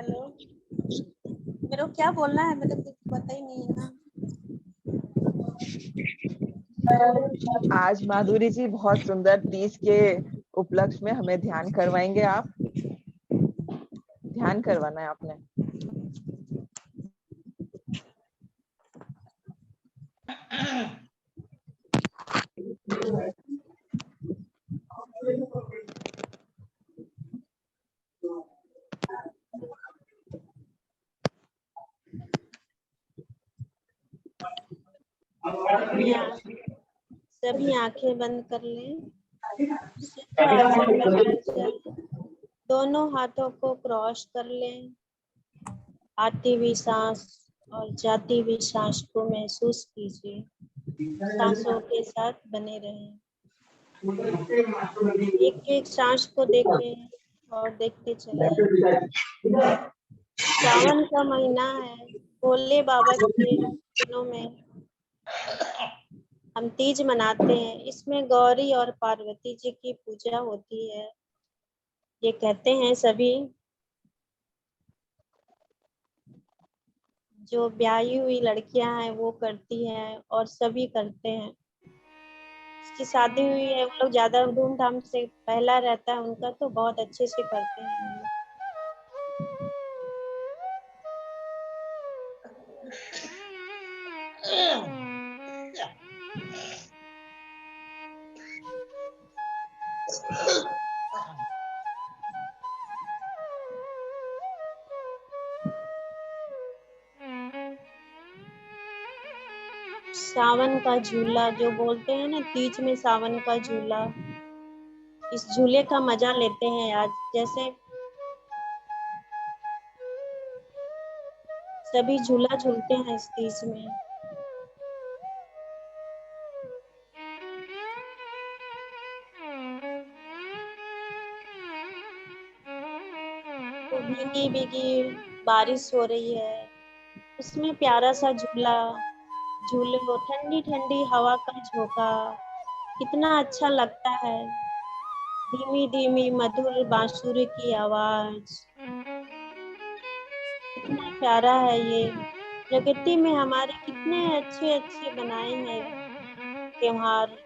Hello, मेरे को क्या बोलना है? मेरे को कुछ पता ही नहीं है ना। आज माधुरी जी बहुत सुंदर तीज के उपलक्ष्य में हमें ध्यान करवाएंगे। आप ध्यान करवाना है आपने। सभी आंखें बंद कर लें। सिद्धासन में बैठकर दोनों हाथों को क्रॉस कर लें। आती हुई सांस और जाती हुई सांस को महसूस कीजिए। सांसों के साथ बने रहें। एक एक सांस को देखें और देखते चलें। सावन का महीना है। भोले बाबा के दिनों में हम तीज मनाते हैं। इसमें गौरी और पार्वती जी की पूजा होती है। ये कहते हैं सभी जो ब्याही हुई लड़कियां हैं वो करती हैं और सभी करते हैं। जिसकी शादी हुई है वो लोग ज्यादा धूमधाम से, पहला रहता है उनका तो बहुत अच्छे से करते हैं हम लोग। सावन का झूला जो बोलते हैं ना, तीज में सावन का झूला, इस झूले का मजा लेते हैं आज। जैसे सभी झूला झूलते हैं इस तीज में। तो भीगी भीगी बारिश हो रही है, उसमें प्यारा सा झूला झूले हो, ठंडी ठंडी हवा का झोंका कितना अच्छा लगता है। धीमी धीमी मधुर बांसुरी की आवाज, कितना प्यारा है ये। प्रकृति में हमारे कितने अच्छे अच्छे बनाए हैं त्योहार।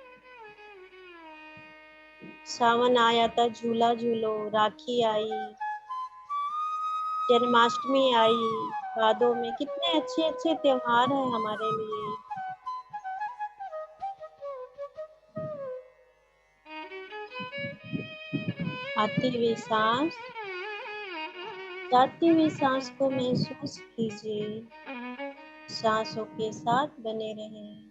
सावन आया था झूला झूलो, राखी आई, जन्माष्टमी आई, भादों में कितने अच्छे अच्छे त्योहार हैं हमारे लिए। आती हुई सांस, जाती हुई सांस को महसूस कीजिए। सांसों के साथ बने रहें।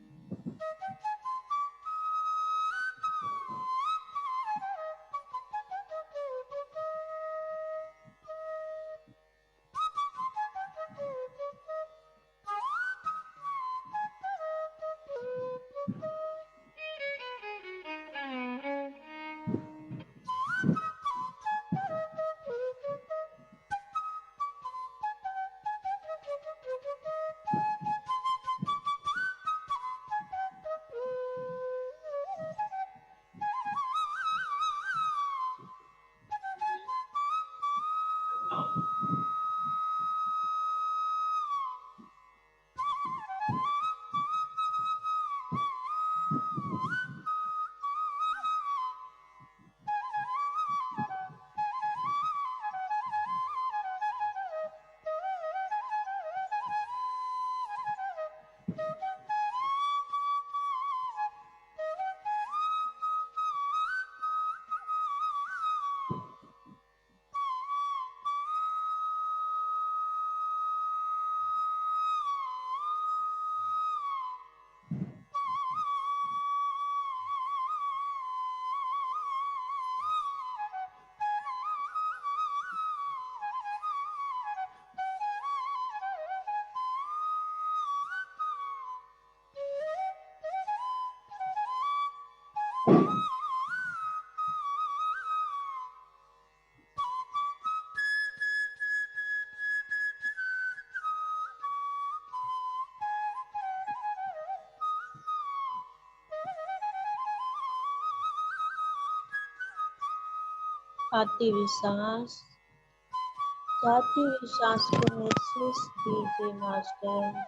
आती हुई सांस, जाती हुई सांस को महसूस कीजिए मास्टर।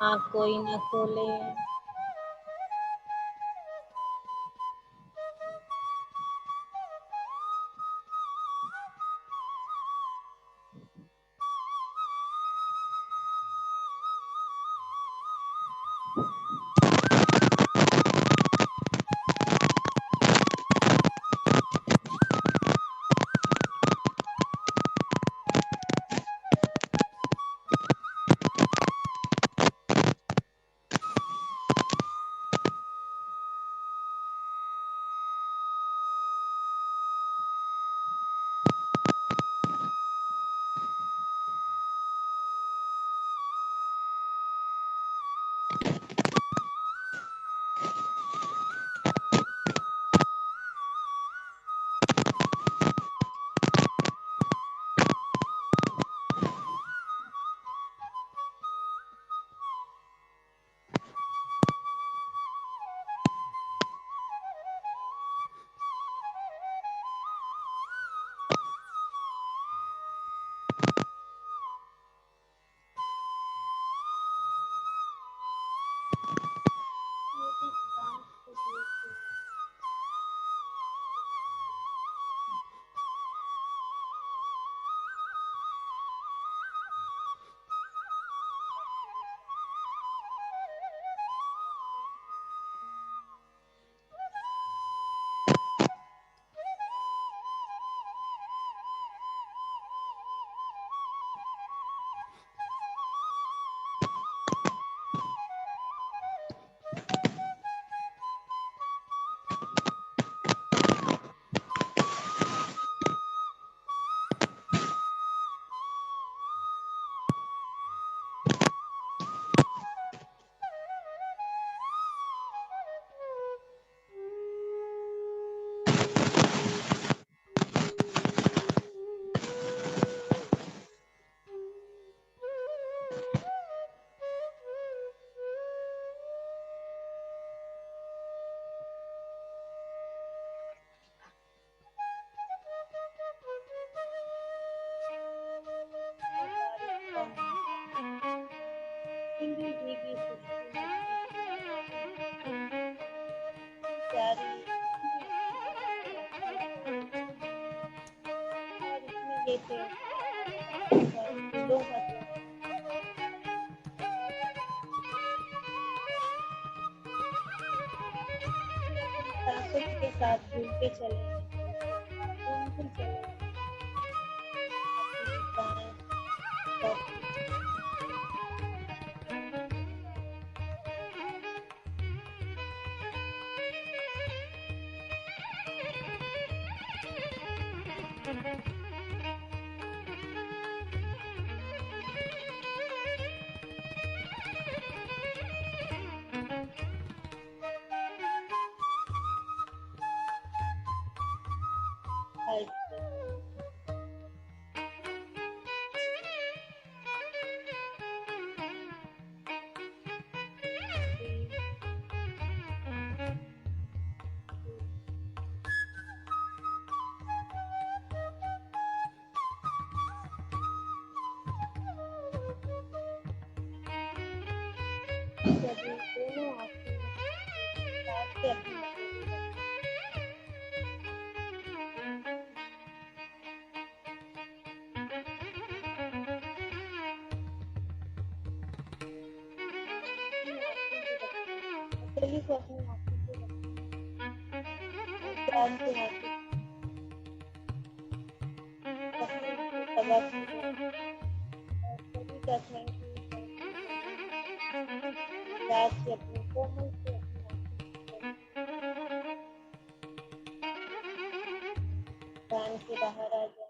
आँख कोई न खोले। पूरी सांस को देखिए। भीगी भीगी खुशबू प्यारी और इसमें ये पेड़ फूलों का सांसों के साथ झूलते चले घूमते चले अपनी सांस पर ऐसे सभी दोनों आंखें साथ से अपनी हथेली को अपनी आंखों पे प्यार से आंखें पकड़े दबा सभी का थैंक यू प्यार से अपने कोमल से अपनी कान से बाहर आ जाए।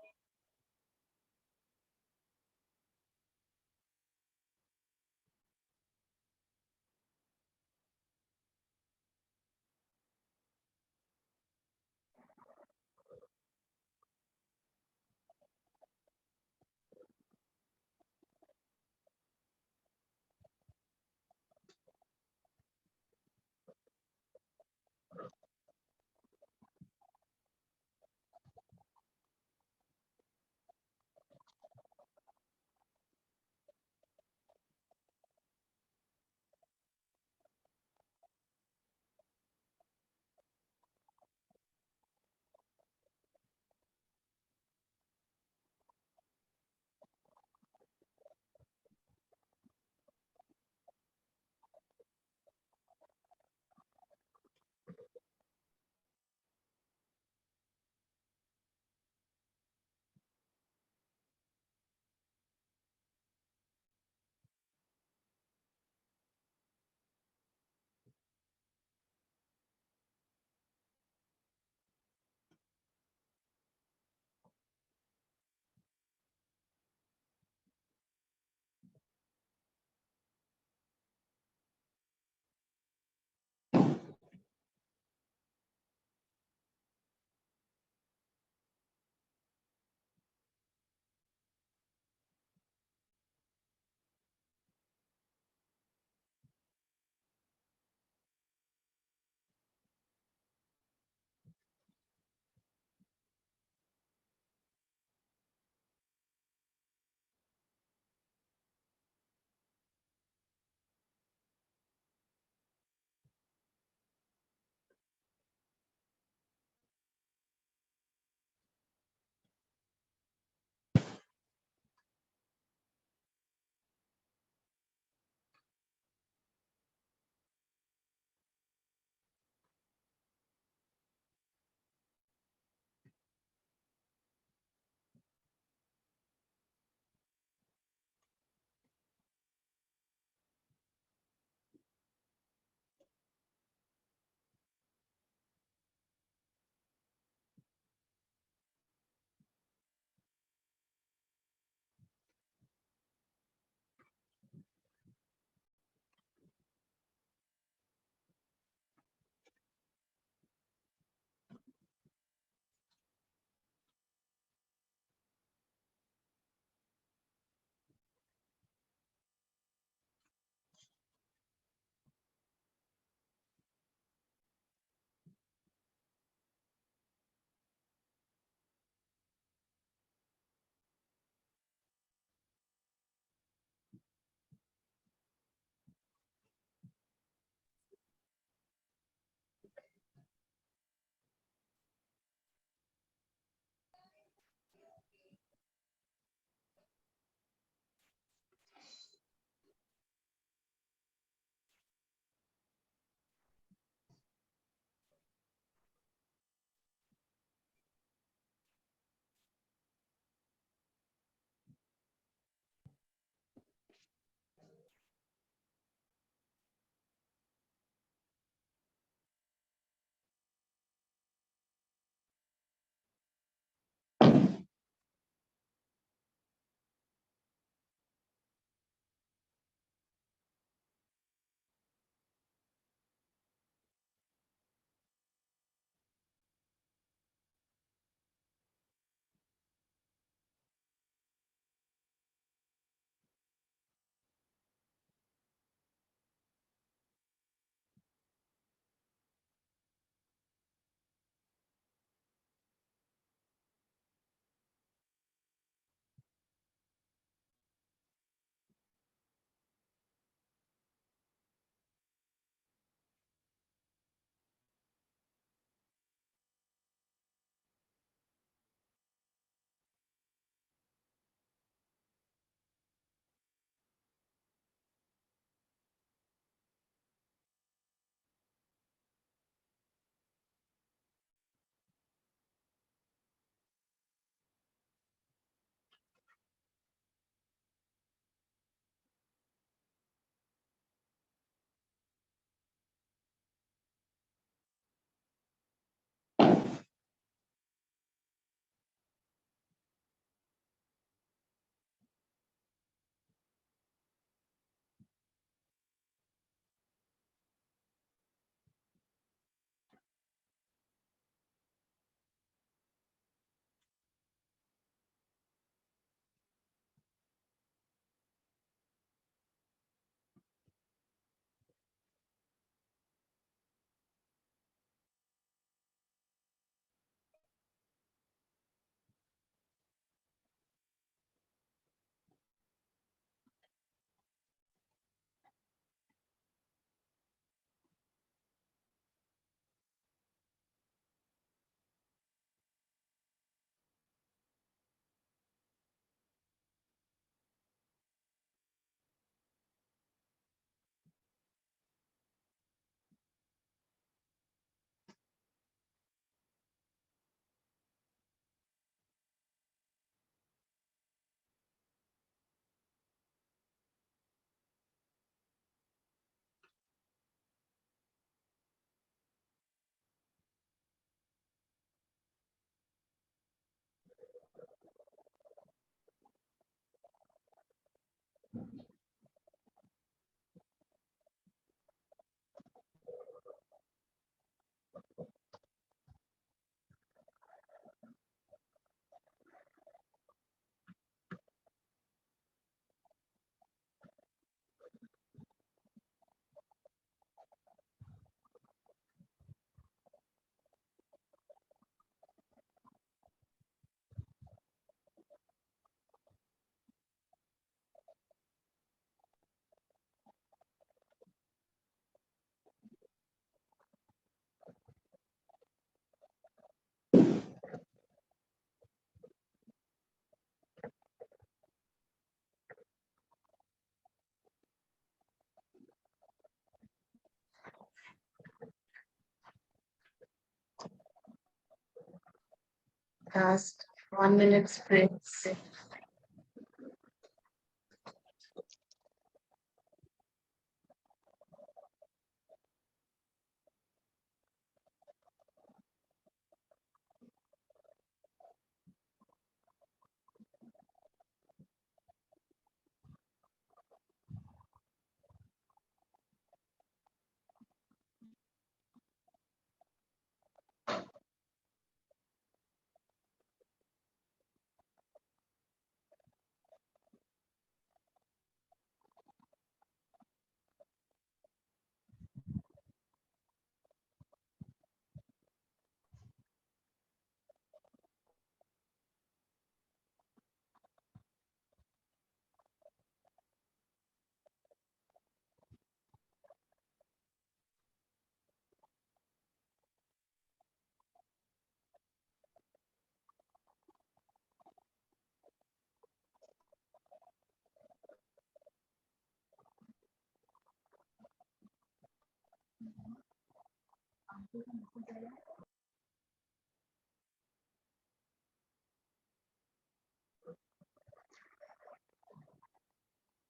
Last 1 minute sprints.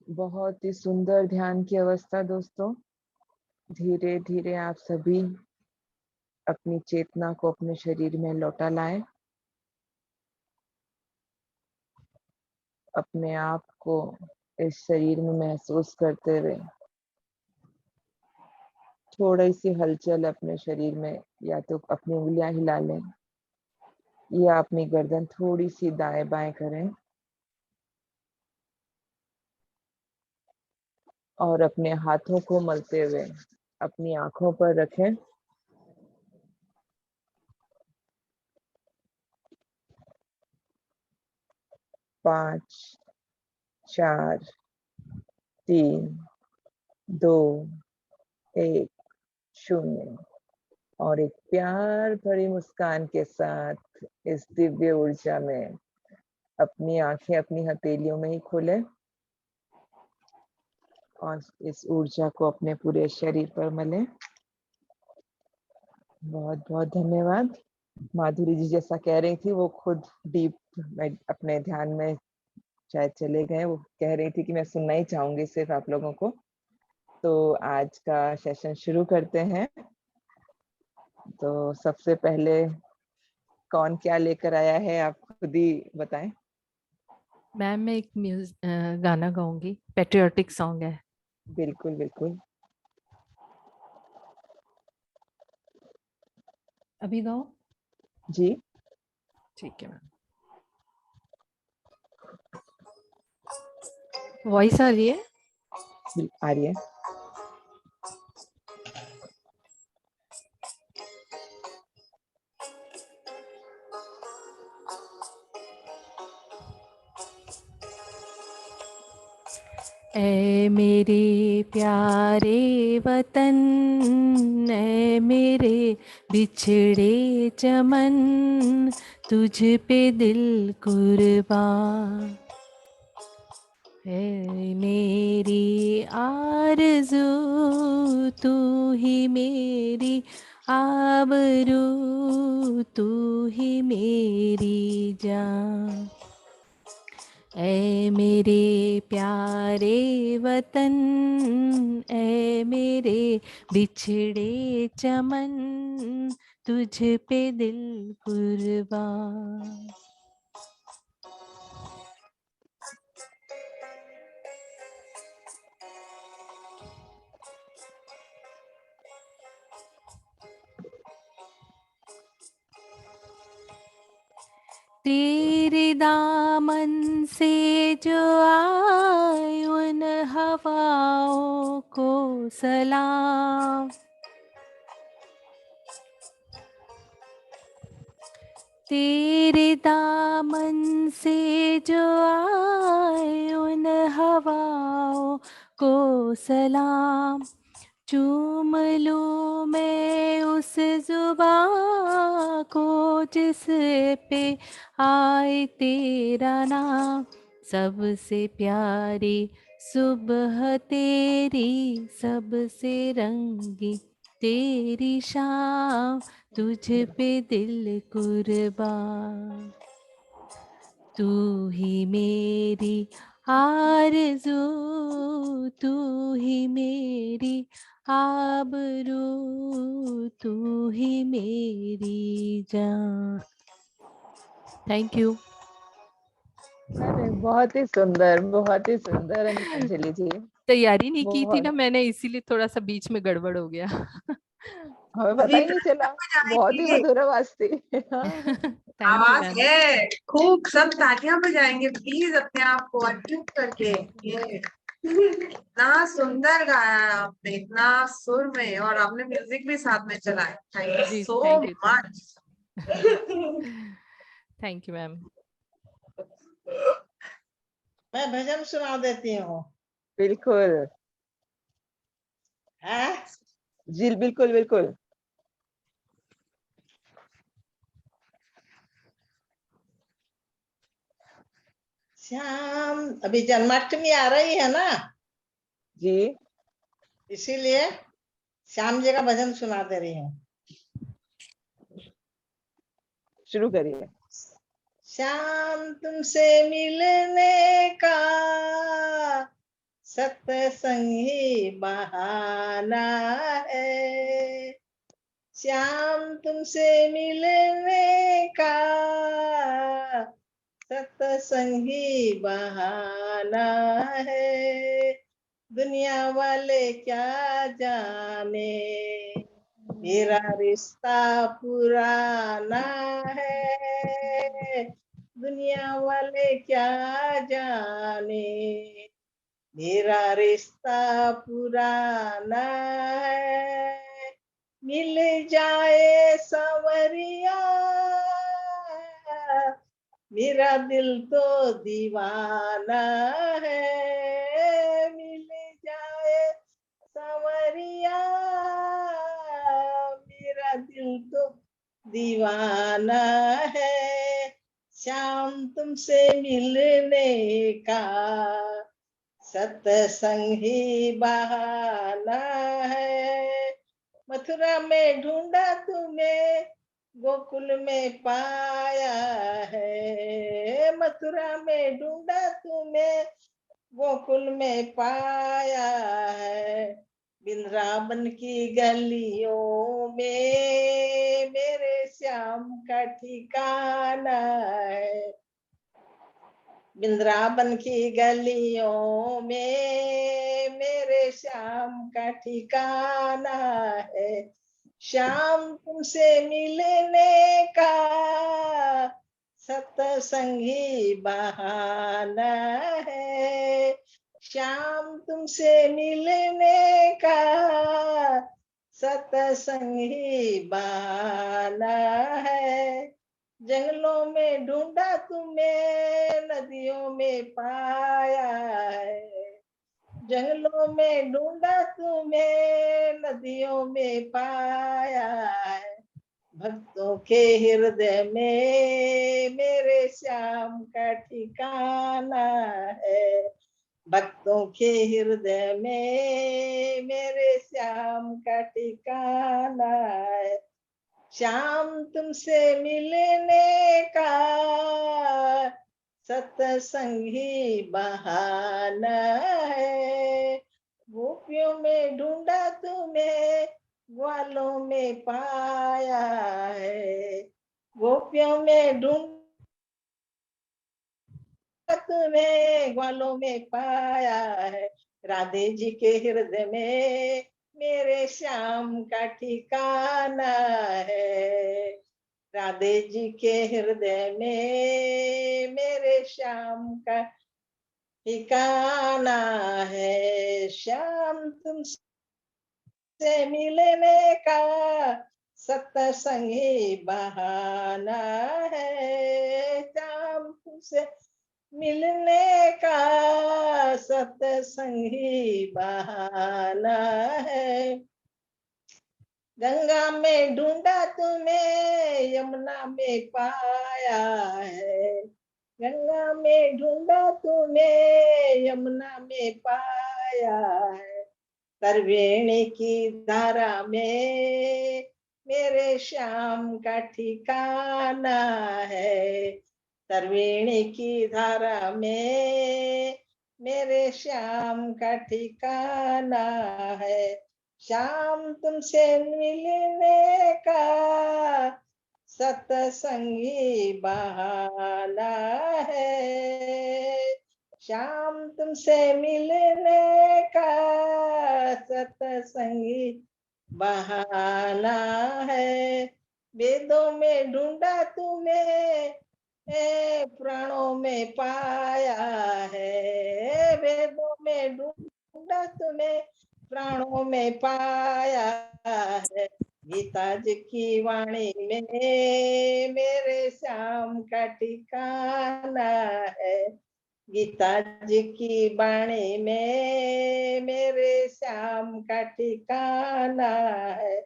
बहुत ही सुंदर ध्यान की अवस्था दोस्तों। धीरे धीरे आप सभी अपनी चेतना को अपने शरीर में लौटा लाएं। अपने आप को इस शरीर में महसूस करते हुए थोड़ी सी हलचल अपने शरीर में, या तो अपनी उंगलियां हिला लें या अपनी गर्दन थोड़ी सी दाएं बाएं करें और अपने हाथों को मलते हुए अपनी आंखों पर रखें। 5, 4, 3, 2, 1, 0 और एक प्यार भरी मुस्कान के साथ इस दिव्य ऊर्जा में अपनी आंखें अपनी हथेलियों में ही खोलें और इस ऊर्जा को अपने पूरे शरीर पर मलें। बहुत बहुत धन्यवाद। माधुरी जी जैसा कह रही थी, वो खुद डीप अपने ध्यान में शायद चले गए। वो कह रही थी कि मैं सुनना ही चाहूंगी सिर्फ आप लोगों को। तो आज का सेशन शुरू करते हैं। तो सबसे पहले कौन क्या लेकर आया है, आप खुद ही बताएं। मैम मैं एक गाना गाऊंगी, पेट्रियोटिक सॉन्ग है। बिल्कुल बिल्कुल। अभी गाओ। जी ठीक है मैम। वॉइस आ रही है? आ रही है। ऐ मेरे प्यारे वतन, ऐ मेरे बिछड़े चमन, तुझ पे दिल कुर्बान। ऐ मेरी आरज़ू, तू ही मेरी आबरू, तू ही मेरी जान। ऐ मेरे प्यारे वतन, ऐ मेरे बिछड़े चमन, तुझ पे दिल कुर्बान। तेरे दामन से जो आए उन हवाओं को सलाम। तेरे दामन से जो आए उन हवाओं को सलाम। चूम लूँ मैं उस जुबां को जिस पे आए तेरा नाम। सबसे प्यारी सुबह तेरी, सबसे रंगी तेरी शाम तुझ पे दिल कुर्बान, तू ही मेरी आरज़ू, तू ही मेरी आबरू, तू ही मेरी जान। Thank you. अरे बहुत ही सुंदर अंजलि जी। तैयारी नहीं की थी बहुत, ना मैंने, इसीलिए थोड़ा सा बीच में गड़बड़ हो गया। हमें पता अभी ही नहीं चला, बहुत ही बजाएंगे, मधुर आवाज थी। हाँ, थैंक यू आवाज मैम। है खूब, सब तालियां बजाएंगे प्लीज अपने आप को अनम्यूट करके। ये इतना सुंदर गाया है आपने, इतना सुर में, और आपने म्यूजिक भी साथ में चलाया। थैंक यू जी so thank you much. Thank you ma'am. मैं भजन सुना देती हूँ। बिल्कुल है जी, बिल्कुल बिल्कुल। श्याम, अभी जन्माष्टमी आ रही है ना, जी इसीलिए श्याम जी का भजन सुना दे रही हूँ। शुरू करिए। श्याम तुमसे मिलने का सत्संग ही बहाना है, श्याम तुमसे मिलने का सत्संग ही बहाना है, दुनिया वाले क्या जाने मेरा रिश्ता पुराना है, दुनिया वाले क्या जाने मेरा रिश्ता पुराना है, मिल जाए सांवरिया मेरा दिल तो दीवाना है, मिल जाए सांवरिया मेरा दिल तो दीवाना है, श्याम तुमसे मिलने का सत्संग ही बहाना है, मथुरा में ढूंढा तुम्हें गोकुल में पाया है, मथुरा में ढूंढा तुम्हें गोकुल में पाया है, वृंदावन की गलियों में मेरे श्याम का ठिकाना है, वृंदावन की गलियों में मेरे श्याम का ठिकाना है, श्याम तुमसे मिलने का सत्संगी बहाना है, श्याम तुमसे मिलने का सत्संगी बहाना है, जंगलों में ढूंढा तुम्हें नदियों में पाया है, जंगलों में ढूंढा तुम्हें नदियों में पाया है, भक्तों के हृदय में मेरे श्याम का ठिकाना है, भक्तों के हृदय में मेरे श्याम का ठिकाना है, श्याम तुमसे मिलने का सत्संगी बहाना है, गोपियों में ढूंढा तुम्हें ग्वालों में पाया है, गोपियों में ढूंढा तुम्हें ग्वालों में पाया है, राधे जी के हृदय में मेरे श्याम का ठिकाना है, राधे जी के हृदय में मेरे श्याम का ठिकाना है, श्याम तुमसे मिलने का सत्संगी बहाना है, श्याम तुमसे मिलने का सत्संगी बहाना है, गंगा में ढूंढा तुम्हें यमुना में पाया है, गंगा में ढूंढा तुम्हें यमुना में पाया है, तरवेणी की धारा में मेरे श्याम का ठिकाना है। तरवेणी की धारा में मेरे श्याम का ठिकाना है। श्याम तुमसे मिलने का सत्संगी बहाना है। श्याम तुमसे मिलने का सत्संगी बहाना है। वेदों में ढूंढा तुम्हें प्राणों में पाया है। वेदों में ढूंढा तुम्हें प्राणों में पाया है। गीता जी की वाणी में मेरे श्याम का ठिकाना है। गीता जी की वाणी में मेरे श्याम का ठिकाना है।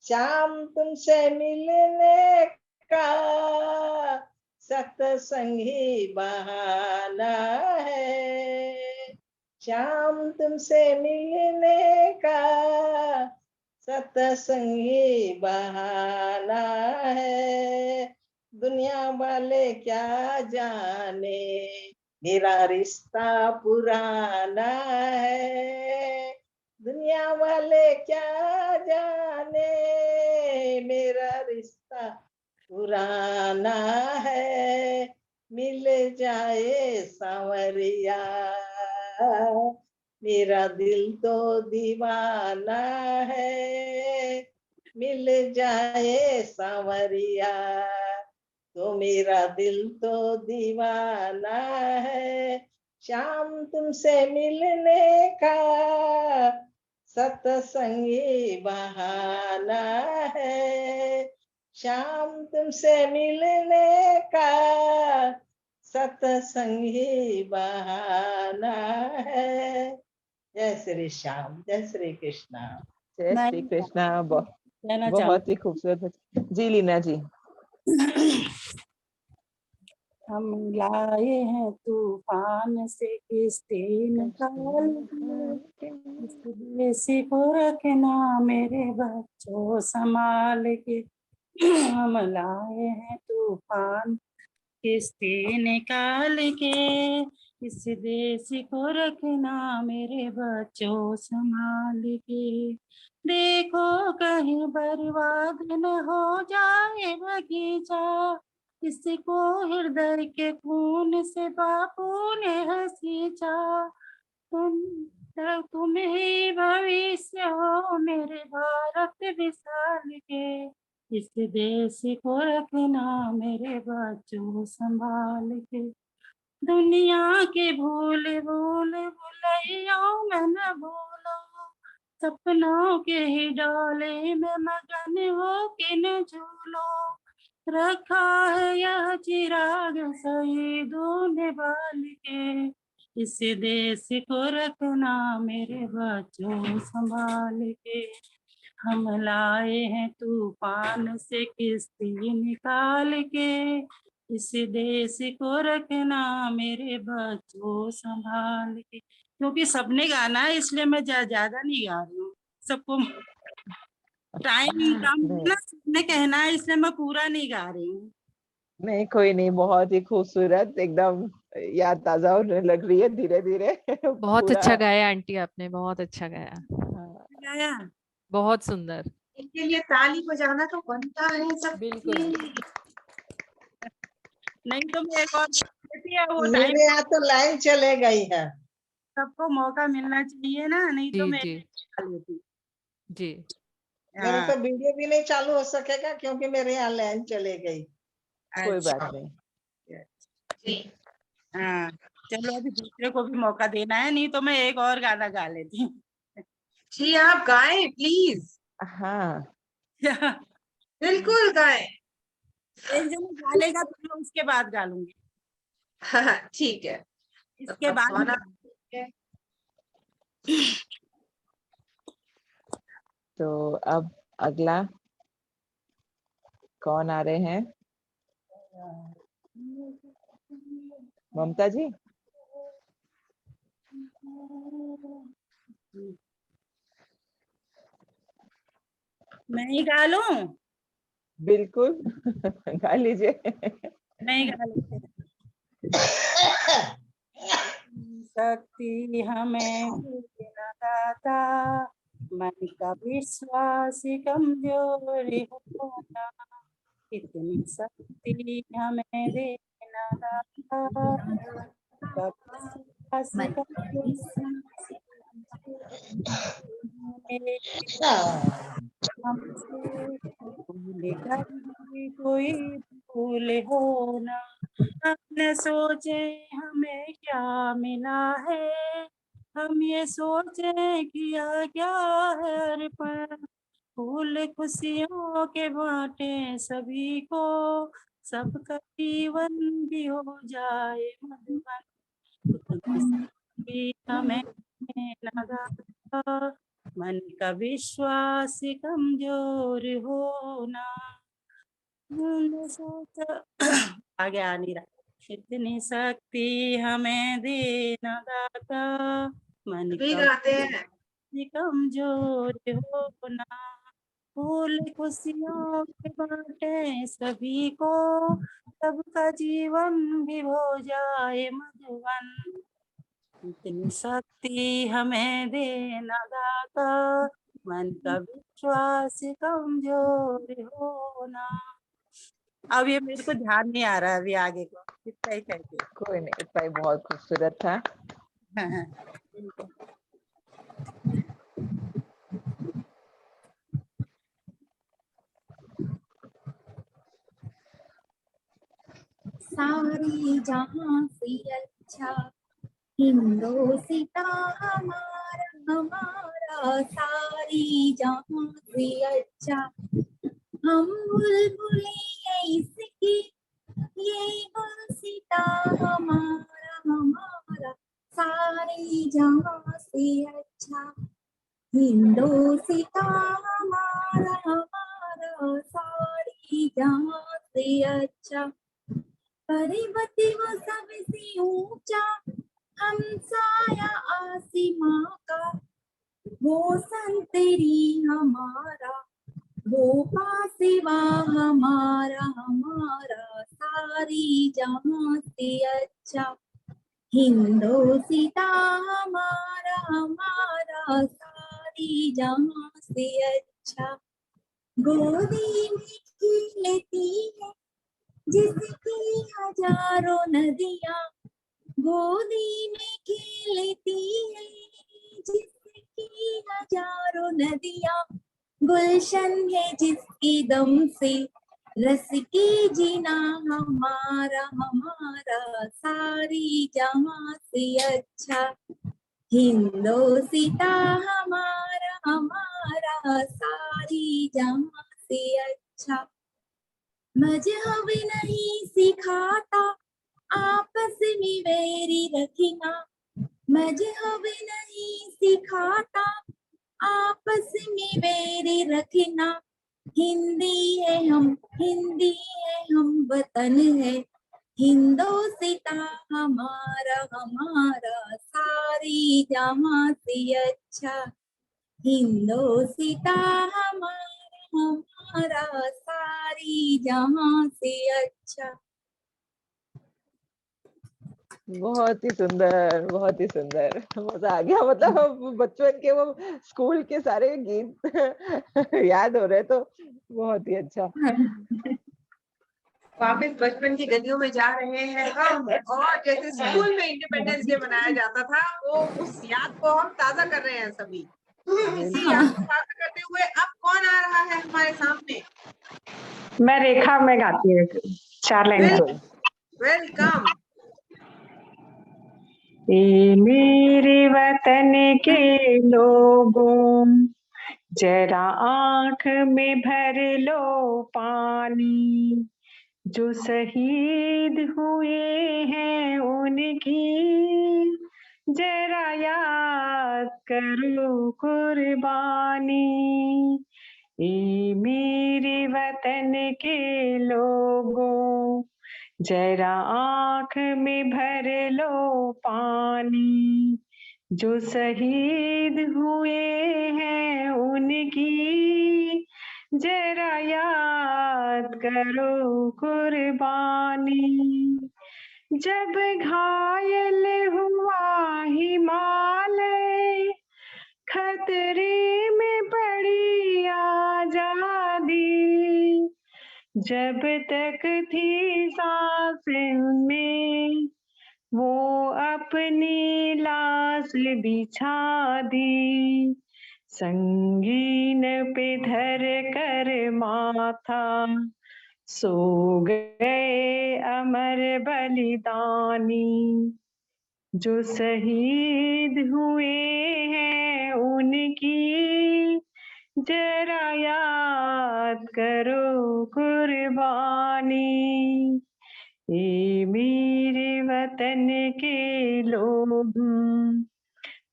श्याम तुमसे मिलने का सत्संगी बहाना है। श्याम तुमसे मिलने का सत्संगी बहाना है। दुनिया वाले क्या जाने मेरा रिश्ता पुराना है। दुनिया वाले क्या जाने मेरा रिश्ता पुराना है। मिल जाए सांवरिया मेरा दिल तो दीवाना है। मिल जाए सांवरिया तो मेरा दिल तो दीवाना है। श्याम तुमसे मिलने का सत्संगी बहाना है। श्याम तुमसे मिलने का सत्संगी बहाना है। जय श्री श्याम, जय श्री कृष्णा। जय श्री कृष्णा। बहुत ही खूबसूरत। जी लीना जी। हम लाए हैं तूफान से किस्ती निकाल के, इस देसी को रखना मेरे बच्चों संभाल के। हम लाए हैं तूफान किस्ती निकाल के, इस देसी को रखना मेरे बच्चों संभाल के। देखो कहीं बर्बाद न हो जाए बगीचा, इसको हृदय के खून से बापू ने हसींचा। तुम ही भविष्य हो मेरे भारत विशाल के, इस देश को रखना मेरे बच्चों संभाल के। दुनिया के भूल भूल भुलैयाओं में न भूलो, सपनों के ही डोले में मगन हो के न झूलो। रखा है यह चिराग शहीदों ने बाल के, इस देश को रखना मेरे बच्चों संभाल के। हम लाए हैं तूफान से किस्ती निकाल के, इस देश को रखना मेरे बच्चों संभाल के। क्योंकि सबने गाना है इसलिए मैं ज्यादा नहीं गा रही हूँ। सबको टाइम कम है ना, सबने कहना है इसलिए मैं पूरा नहीं गा रही हूँ। नहीं कोई नहीं, बहुत ही खूबसूरत, एकदम याद ताजा होने लग रही है धीरे धीरे। बहुत अच्छा गाया आंटी आपने, बहुत अच्छा गाया, गाया बहुत सुंदर। इनके लिए ताली बजाना तो बनता है सब। बिल्कुल। नहीं तो मैं एक और देती है वो टाइम, मेरे यहाँ तो लाइन चले गई है। सबको मौका मिलना चाहिए ना, नहीं तो जी मैं जी गा लेती। जी। मेरा हाँ, तो वीडियो भी नहीं चालू हो सकेगा क्योंकि मेरे यहाँ लाइन चले गई। कोई अच्छा, बात नहीं। हाँ चलो अभी दूसरे को भी मौका देना है, नहीं तो मैं एक और गाना गा लेती हूँ। जी आप गाएं प्लीज, हाँ बिल्कुल गाएं। एक जन गा लेगा तो मैं उसके बाद गा लूंगी, हाँ, ठीक है। इसके अब बाद कौन नहीं। है? तो अब अगला कौन आ रहे हैं? ममता जी। मैं ही गा लूं? बिल्कुल गा लीजिए। मैं ही गा लेती हूँ। शक्ति हमें देना दाता, मन का विश्वास कमजोर होना, इतनी शक्ति हमें देना दाता, का विश्वास हमसे भूल कर भी कोई भूल होना, हम न सोचे हमें क्या मिला है, हम ये सोचे किया क्या है अर्पण, फूल खुशियों के बांटे सभी को, सबका जीवन भी हो जाए मधुबन, इतनी शक्ति हमें न दाता, मन का विश्वास कमजोर होना, न सोचा आगे आ नहीं रहा, इतनी शक्ति हमें देना दाता, मन भी का गाते हैं। विश्वास कमजोर होना, फूल खुशियों के बांटे सभी को, सबका जीवन भी हो जाए मधुबन, इतनी शक्ति हमें देना दाता, मन का विश्वास कमजोर होना। अब ये मेरे को ध्यान नहीं आ रहा अभी आगे को, इतना ही कहते। कोई नहीं, इतना ही बहुत खूबसूरत था। सारी जहां से अच्छा हिंदोसिता हमारा हमारा, सारी जहां से अच्छा हम बुलबुलें इसकी, ये गुलसिता हमारा हमारा, सारी जहां से अच्छा हिंदोसिता हमारा हमारा, सारी जहां से अच्छा, पर्वत वो सबसे ऊंचा हम साया आसमां का, वो संतरी हमारा वो पासिवा हमारा हमारा, सारी जहां से अच्छा हिंदोसिता हमारा हमारा, सारी जहां से अच्छा, गोदी में खिलती है जिसकी हजारों नदियां, गोदी में खिलती है जिसकी हजारों नदियां, गुलशन है जिसके दम से रस की जीना हमारा हमारा, सारी जहां से अच्छा हिंदोसिता हमारा हमारा, सारी जहां से अच्छा, मजहब नहीं सिखाता आपस में वैरी रखना, मजहब नहीं सिखाता आपस में वैरी रखना, हिंदी है हम वतन है हिंदोसिता हमारा हमारा, सारी जहां से अच्छा हिंदोसिता हमारा हमारा, सारी जहां से अच्छा। बहुत ही सुंदर, बहुत ही सुंदर, मजा आ गया। मतलब बचपन के वो स्कूल के सारे गीत याद हो रहे, तो बहुत ही अच्छा। वापस बचपन की गलियों में जा रहे हैं हम, और जैसे स्कूल में इंडिपेंडेंस डे मनाया जाता था, वो उस याद को हम ताजा कर रहे हैं सभी। इसी याद को ताजा करते हुए अब कौन आ रहा है हमारे सामने? मैं रेखा, मैं गाती हूँ 4 लाइन। वेलकम। ये मेरे वतन के लोगों, जरा आंख में भर लो पानी, जो शहीद हुए हैं उनकी जरा याद करो कुर्बानी, ये मेरे वतन के लोगों, जरा आंख में भर लो पानी, जो शहीद हुए हैं उनकी जरा याद करो कुर्बानी, जब घायल हुआ हिमालय, खतरे में पड़ी आजादी, जब तक थी सांस में वो अपनी लाश बिछा दी, संगीन पे धर कर माथा सो गए अमर बलिदानी, जो शहीद हुए हैं उनकी जरा याद करो कुर्बानी, ये मेरे वतन के लोग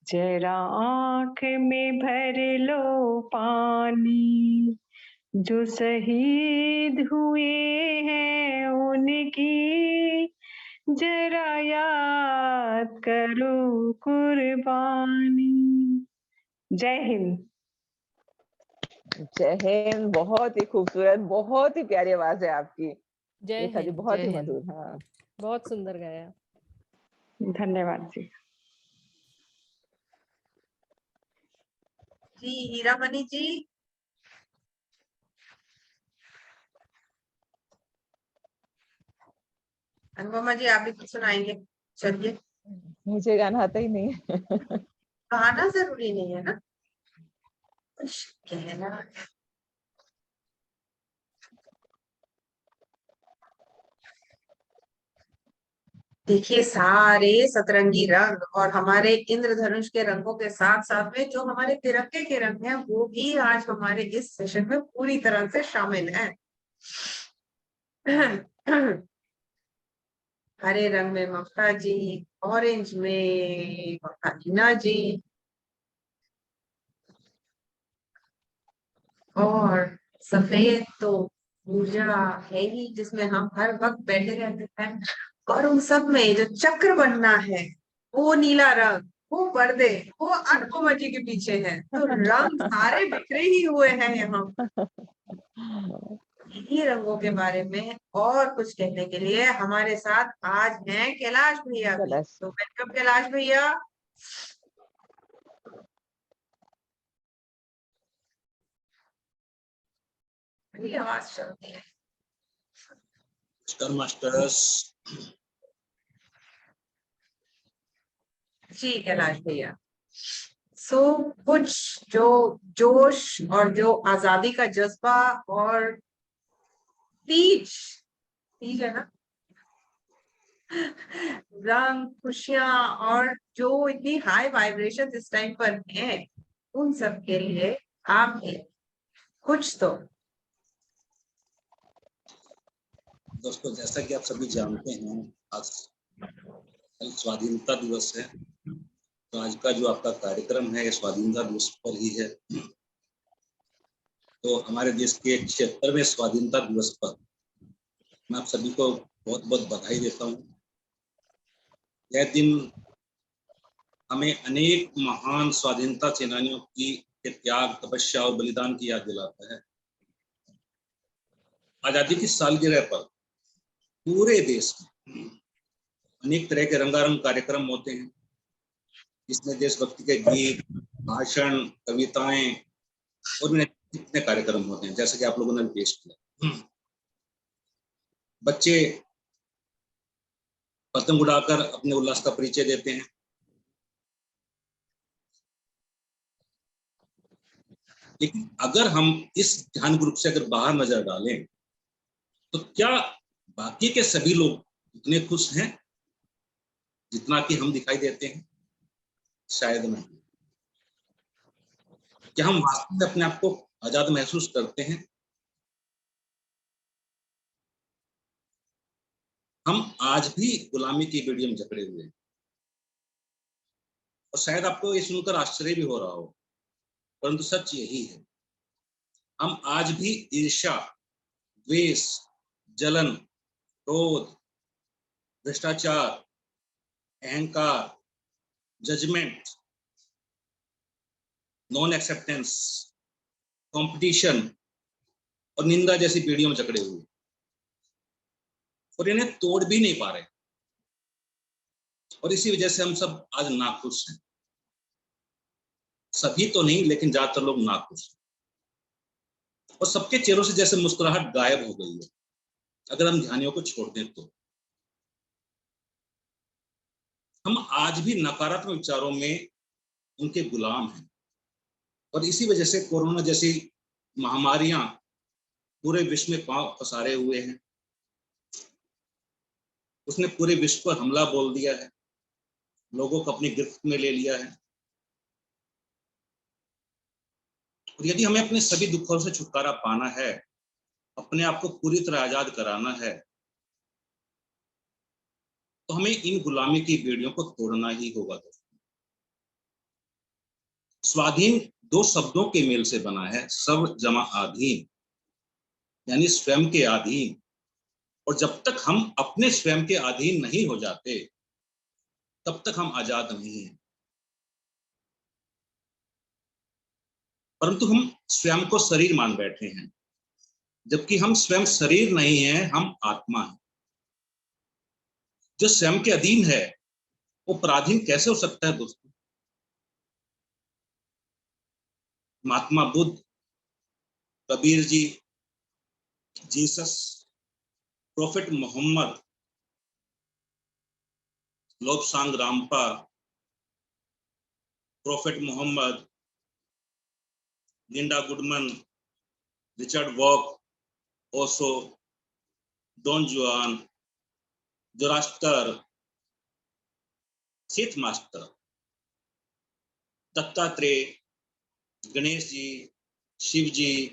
जरा आँख में भर लो पानी, जो शहीद हुए हैं उनकी जरा याद करो कुर्बानी। जय हिंद। जय हिंद। बहुत ही खूबसूरत, बहुत ही प्यारी आवाज है आपकी जय रेखा जी, हिंद, बहुत जय ही हिंद। मधुर। हाँ, बहुत सुंदर गाया। धन्यवाद जी। जी हीरामणि जी। अनुपमा जी आप भी कुछ सुनाएंगे? चलिए। मुझे गाना आता ही नहीं है। गाना जरूरी नहीं है ना, कुछ कहना। देखिए सारे सतरंगी रंग और हमारे इंद्रधनुष के रंगों के साथ साथ में जो हमारे तिरंगे के रंग हैं वो भी आज हमारे इस सेशन में पूरी तरह से शामिल हैं। हरे रंग में ममता जी, ऑरेंज में हीना जी, और सफेद तो ऊर्जा है ही जिसमें हम हर वक्त बैठे रहते हैं, और उन सब में जो चक्र बनना है वो नीला रंग, वो पर्दे, वो अनुपमा जी के पीछे है। तो रंग सारे बिखरे ही हुए हैं यहाँ। इन्हीं रंगों के बारे में और कुछ कहने के लिए हमारे साथ आज हैं कैलाश भैया भी। कैलाश। तो वेलकम कैलाश भैया। मेरी आवाज चलती है। मास्टर्स। जी कैलाश भैया। सो कुछ जो जोश और जो आजादी का जज्बा और तीज तीज है ना, रंग, खुशियां और जो इतनी हाई वाइब्रेशन इस टाइम पर है, उन सब के लिए आप कुछ तो। दोस्तों जैसा कि आप सभी जानते हैं आज कल स्वाधीनता दिवस है, तो आज का जो आपका कार्यक्रम है स्वाधीनता दिवस पर ही है। तो हमारे देश के 76वें स्वाधीनता दिवस पर मैं आप सभी को बहुत बहुत बधाई देता हूँ। यह दिन हमें अनेक महान स्वाधीनता सेनानियों की त्याग, तपस्या और बलिदान की याद दिलाता है। आजादी की सालगिरह पर पूरे देश में अनेक तरह के रंगारंग कार्यक्रम होते हैं, जिसमें देशभक्ति के गीत, भाषण, कविताएं और कितने कार्यक्रम होते हैं, जैसे कि आप लोगों ने पेश किया। बच्चे पतंग उड़ाकर अपने उल्लास का परिचय देते हैं। लेकिन अगर हम इस ध्यान ग्रुप से अगर बाहर नजर डालें तो क्या बाकी के सभी लोग इतने खुश हैं जितना कि हम दिखाई देते हैं? शायद नहीं। क्या हम वास्तव में अपने आप को आजाद महसूस करते हैं? हम आज भी गुलामी की बेड़ियों में जकड़े हुए हैं। और शायद आपको ये सुनकर आश्चर्य भी हो रहा हो, परंतु सच यही है। हम आज भी ईर्ष्या, द्वेष, जलन, क्रोध, भ्रष्टाचार, अहंकार, जजमेंट, नॉन एक्सेप्टेंस, कंपटीशन और निंदा जैसी पीढ़ियों में जकड़े हुए, और इन्हें तोड़ भी नहीं पा रहे। और इसी वजह से हम सब आज नाखुश हैं। सभी तो नहीं, लेकिन ज्यादातर लोग नाखुश हैं। और सबके चेहरों से जैसे मुस्कुराहट गायब हो गई है, अगर हम ध्यानियों को छोड़ दें तो। हम आज भी नकारात्मक विचारों में उनके गुलाम हैं, और इसी वजह से कोरोना जैसी महामारियां पूरे विश्व में पांव पसारे हुए हैं। उसने पूरे विश्व पर हमला बोल दिया है, लोगों को अपनी गिरफ्त में ले लिया है। और यदि हमें अपने सभी दुखों से छुटकारा पाना है, अपने आप को पूरी तरह आजाद कराना है, तो हमें इन गुलामी की बेड़ियों को तोड़ना ही होगा। स्वाधीन दो शब्दों के मेल से बना है, स्व जमा आधीन, यानी स्वयं के अधीन। और जब तक हम अपने स्वयं के अधीन नहीं हो जाते, तब तक हम आजाद नहीं हैं। परंतु हम स्वयं को शरीर मान बैठे हैं, जबकि हम स्वयं शरीर नहीं हैं, हम आत्मा हैं। जो स्वयं के अधीन है वो पराधीन कैसे हो सकता है दोस्तों? Mahatma Buddha, Kabir ji, Jesus, prophet Muhammad, Lobsang Rampa, prophet Muhammad, Linda Goodman, Richard वॉक, Osho, Don Juan, Zoroaster, Sith master, Dattatreya, Ganesh ji, Shiv ji,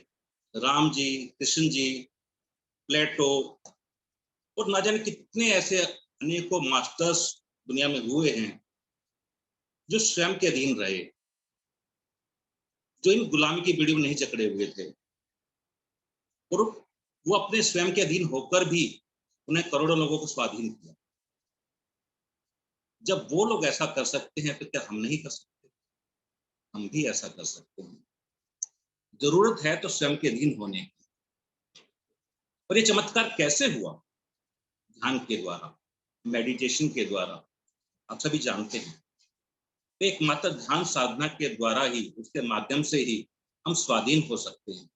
Ram ji, Krishna ji, Plato, और ना जाने कितने ऐसे अनेकों मास्टर्स दुनिया में हुए हैं जो स्वयं के अधीन रहे, जो इन गुलामी की बेड़ी में नहीं जकड़े हुए थे। और वो अपने स्वयं के अधीन होकर भी उन्हें करोड़ों लोगों को स्वाधीन किया। जब वो लोग ऐसा कर सकते हैं तो क्या हम नहीं कर सकते? हम भी ऐसा कर सकते हैं। जरूरत है तो स्वयं के अधीन होने की। और ये चमत्कार कैसे हुआ? ध्यान के द्वारा, मेडिटेशन के द्वारा। आप सभी जानते हैं, एकमात्र ध्यान साधना के द्वारा ही, उसके माध्यम से ही हम स्वाधीन हो सकते हैं।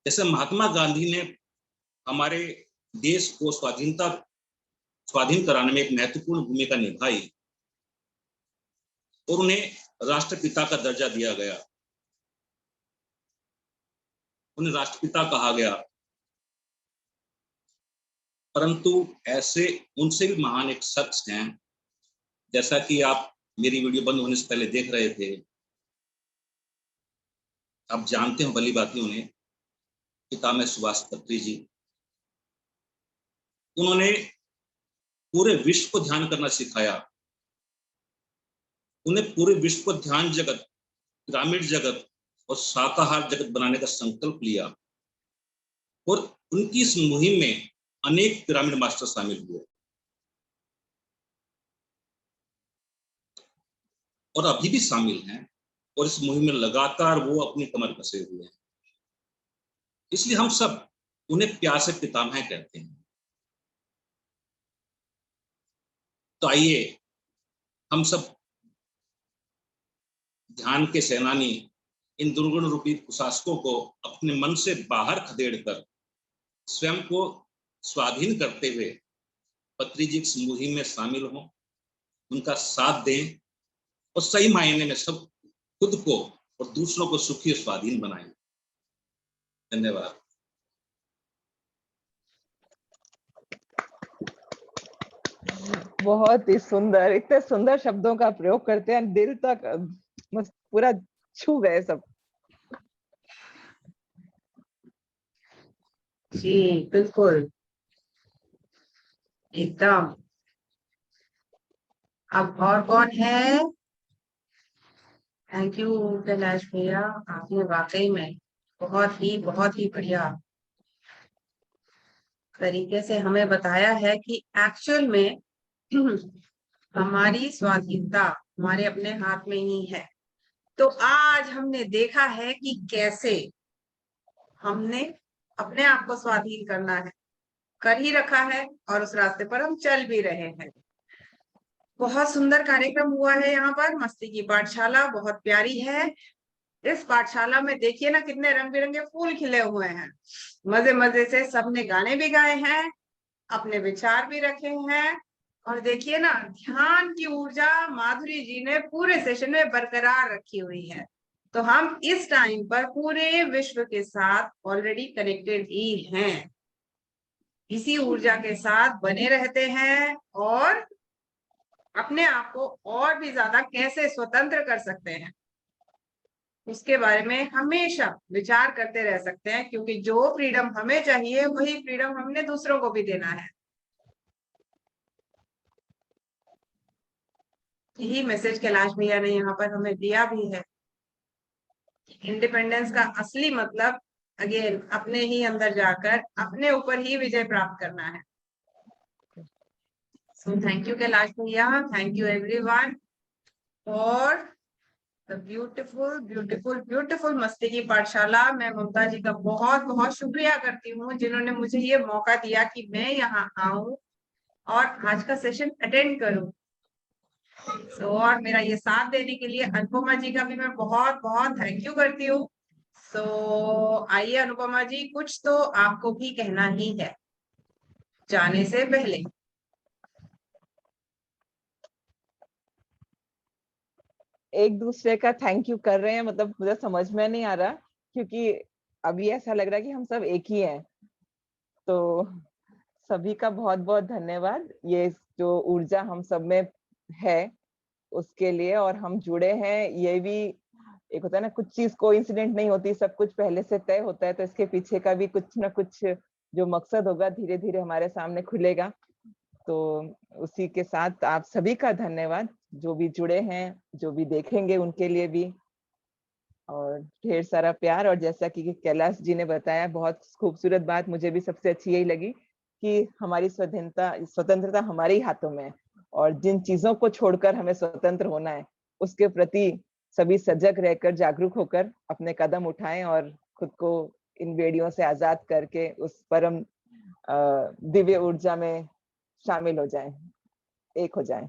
जैसे महात्मा गांधी ने हमारे देश को स्वाधीन कराने में एक महत्वपूर्ण भूमिका निभाई और उन्हें राष्ट्रपिता का दर्जा दिया गया, उन्हें राष्ट्रपिता कहा गया। परंतु ऐसे उनसे भी महान एक शख्स हैं, जैसा कि आप मेरी वीडियो बंद होने से पहले देख रहे थे, आप जानते हो भली भांति उन्हें, पितामह सुभाष पत्री जी। उन्होंने पूरे विश्व को ध्यान करना सिखाया। उन्हें पूरे विश्व को ध्यान जगत, ग्रामीण जगत और शाकाहार जगत बनाने का संकल्प लिया, और उनकी इस मुहिम में अनेक ग्रामीण मास्टर शामिल हुए और अभी भी शामिल हैं, और इस मुहिम में लगातार वो अपनी कमर कसे हुए हैं। इसलिए हम सब उन्हें प्यार से पितामह कहते हैं। तो आइए हम सब ध्यान के सेनानी इन दुर्गुण रूपी कुशासकों को अपने मन से बाहर खदेड़कर स्वयं को स्वाधीन करते हुए पत्री जी की मुहिम में शामिल हों, उनका साथ दें और सही मायने में सब खुद को और दूसरों को सुखी और स्वाधीन बनाएं। धन्यवाद। बहुत ही सुंदर, इतने सुंदर शब्दों का प्रयोग करते हैं, दिल तक पूरा छू गए सब। जी बिल्कुल, एकदम। अब और कौन है? थैंक यू कैलाश भैया, आपने वाकई में बहुत ही बढ़िया तरीके से हमें बताया है कि एक्चुअल में हमारी स्वाधीनता हमारे अपने हाथ में ही है। तो आज हमने देखा है कि कैसे हमने अपने आप को स्वाधीन करना है, कर ही रखा है और उस रास्ते पर हम चल भी रहे हैं। बहुत सुंदर कार्यक्रम हुआ है यहाँ पर। मस्ती की पाठशाला बहुत प्यारी है। इस पाठशाला में देखिए ना कितने रंग बिरंगे फूल खिले हुए हैं। मजे मजे से सबने गाने भी गाए हैं, अपने विचार भी रखे हैं। और देखिए ना, ध्यान की ऊर्जा माधुरी जी ने पूरे सेशन में बरकरार रखी हुई है। तो हम इस टाइम पर पूरे विश्व के साथ ऑलरेडी कनेक्टेड ही हैं, इसी ऊर्जा के साथ बने रहते हैं और अपने आप को और भी ज्यादा कैसे स्वतंत्र कर सकते हैं उसके बारे में हमेशा विचार करते रह सकते हैं, क्योंकि जो फ्रीडम हमें चाहिए वही फ्रीडम हमने दूसरों को भी देना है। यही मैसेज कैलाश भैया ने यहाँ पर हमें दिया भी है। इंडिपेंडेंस का असली मतलब अगेन अपने ही अंदर जाकर अपने ऊपर ही विजय प्राप्त करना है। सो थैंक यू कैलाश भैया, thank you everyone for the beautiful beautiful beautiful मस्ती की पाठशाला। मैं ममता जी का बहुत बहुत शुक्रिया करती हूँ जिन्होंने मुझे ये मौका दिया कि मैं यहाँ आऊं और आज का सेशन अटेंड करूं। और मेरा ये साथ देने के लिए अनुपमा जी का भी मैं बहुत बहुत थैंक यू करती हूँ। आइए अनुपमा जी, कुछ तो आपको भी कहना ही है जाने से पहले। एक दूसरे का थैंक यू कर रहे हैं, मतलब मुझे समझ में नहीं आ रहा, क्योंकि अभी ऐसा लग रहा है कि हम सब एक ही हैं। तो सभी का बहुत बहुत धन्यवाद, ये जो ऊर्जा हम सब में है उसके लिए। और हम जुड़े हैं, ये भी एक होता है ना, कुछ चीज कोइंसिडेंट नहीं होती, सब कुछ पहले से तय होता है। तो इसके पीछे का भी कुछ ना कुछ जो मकसद होगा धीरे धीरे हमारे सामने खुलेगा। तो उसी के साथ आप सभी का धन्यवाद, जो भी जुड़े हैं, जो भी देखेंगे उनके लिए भी, और ढेर सारा प्यार। और जैसा कि कैलाश जी ने बताया, बहुत खूबसूरत बात मुझे भी सबसे अच्छी यही लगी कि हमारी स्वतंत्रता हमारे ही हाथों में है, और जिन चीजों को छोड़कर हमें स्वतंत्र होना है उसके प्रति सभी सजग रहकर, जागरूक होकर अपने कदम उठाएं और खुद को इन बेड़ियों से आजाद करके उस परम दिव्य ऊर्जा में शामिल हो जाएं, एक हो जाएं।